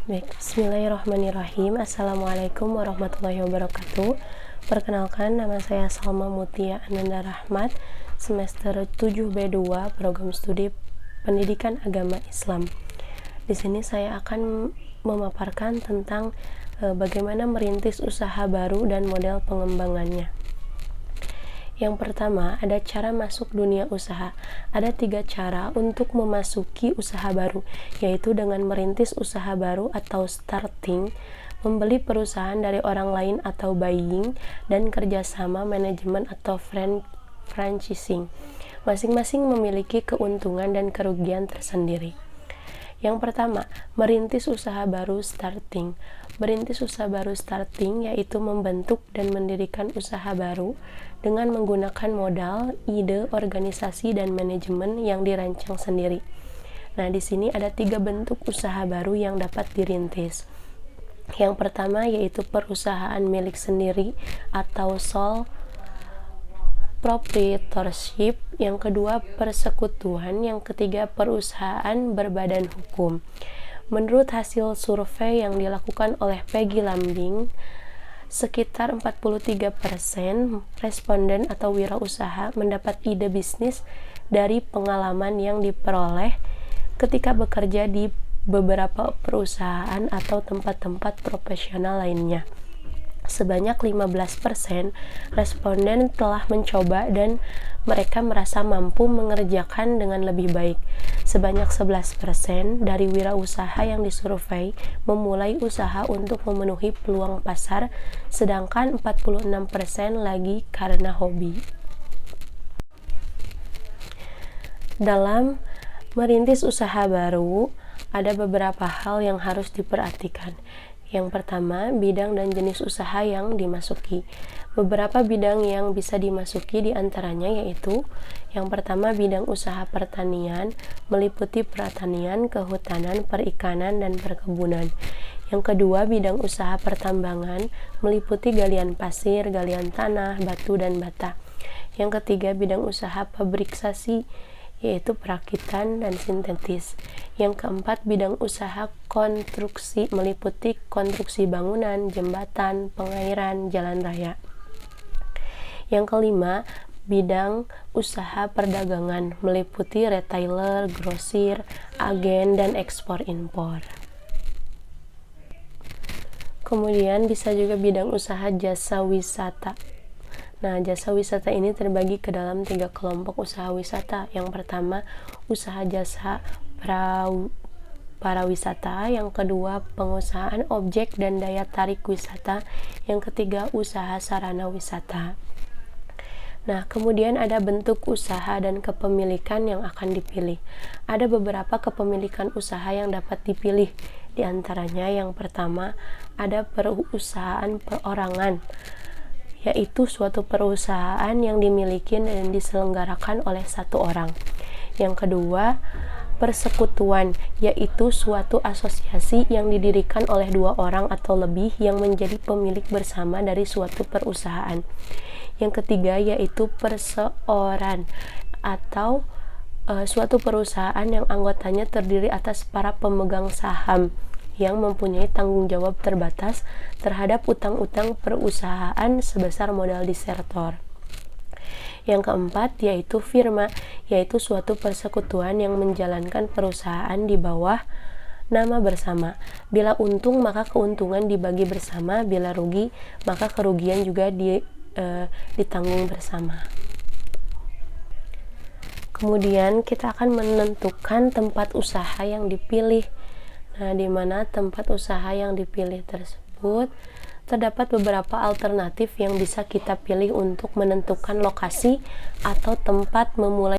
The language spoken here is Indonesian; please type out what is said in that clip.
Baik, bismillahirrahmanirrahim. Assalamualaikum warahmatullahi wabarakatuh. Perkenalkan, nama saya Salma Mutia Ananda Rahmat, semester 7B2, program studi Pendidikan Agama Islam. Di sini saya akan memaparkan tentang bagaimana merintis usaha baru dan model pengembangannya. Yang pertama, ada cara masuk dunia usaha. Ada 3 cara untuk memasuki usaha baru, yaitu dengan merintis usaha baru atau starting, membeli perusahaan dari orang lain atau buying, dan kerjasama manajemen atau franchising. Masing-masing memiliki keuntungan dan kerugian tersendiri. Yang pertama, merintis usaha baru starting. Merintis usaha baru starting yaitu membentuk dan mendirikan usaha baru dengan menggunakan modal, ide, organisasi, dan manajemen yang dirancang sendiri. Nah, di sini ada 3 bentuk usaha baru yang dapat dirintis. Yang pertama yaitu perusahaan milik sendiri atau sole proprietorship, yang kedua persekutuan, yang ketiga perusahaan berbadan hukum. Menurut hasil survei yang dilakukan oleh Peggy Lambing, sekitar 43% responden atau wirausaha mendapat ide bisnis dari pengalaman yang diperoleh ketika bekerja di beberapa perusahaan atau tempat-tempat profesional lainnya. Sebanyak 15% responden telah mencoba dan mereka merasa mampu mengerjakan dengan lebih baik. Sebanyak 11% dari wirausaha yang disurvei memulai usaha untuk memenuhi peluang pasar, sedangkan 46% lagi karena hobi. Dalam merintis usaha baru, ada beberapa hal yang harus diperhatikan. Yang pertama, bidang dan jenis usaha yang dimasuki. Beberapa bidang yang bisa dimasuki diantaranya yaitu: yang pertama, bidang usaha pertanian, meliputi pertanian, kehutanan, perikanan, dan perkebunan. Yang kedua, bidang usaha pertambangan, meliputi galian pasir, galian tanah, batu, dan bata. Yang ketiga, bidang usaha pabriksasi, yaitu perakitan dan sintetis. Yang keempat, bidang usaha konstruksi, meliputi konstruksi bangunan, jembatan, pengairan, jalan raya. Yang kelima, bidang usaha perdagangan, meliputi retailer, grosir, agen, dan ekspor-impor. Kemudian bisa juga bidang usaha jasa wisata. Nah, jasa wisata ini terbagi ke dalam 3 kelompok usaha wisata. Yang pertama, usaha jasa parawisata. Yang kedua, pengusahaan objek dan daya tarik wisata. Yang ketiga, usaha sarana wisata. Nah, kemudian ada bentuk usaha dan kepemilikan yang akan dipilih. Ada beberapa kepemilikan usaha yang dapat dipilih. Di antaranya, yang pertama, ada perusahaan perorangan, yaitu suatu perusahaan yang dimiliki dan diselenggarakan oleh satu orang. Yang kedua, persekutuan, yaitu suatu asosiasi yang didirikan oleh 2 orang atau lebih yang menjadi pemilik bersama dari suatu perusahaan. Yang ketiga, yaitu perseorangan atau suatu perusahaan yang anggotanya terdiri atas para pemegang saham yang mempunyai tanggung jawab terbatas terhadap utang-utang perusahaan sebesar modal disertor. Yang keempat, yaitu firma, yaitu suatu persekutuan yang menjalankan perusahaan di bawah nama bersama. Bila untung, maka keuntungan dibagi bersama, bila rugi, maka kerugian juga ditanggung bersama. Kemudian kita akan menentukan tempat usaha yang dipilih. Nah, di mana tempat usaha yang dipilih tersebut terdapat beberapa alternatif yang bisa kita pilih untuk menentukan lokasi atau tempat memulai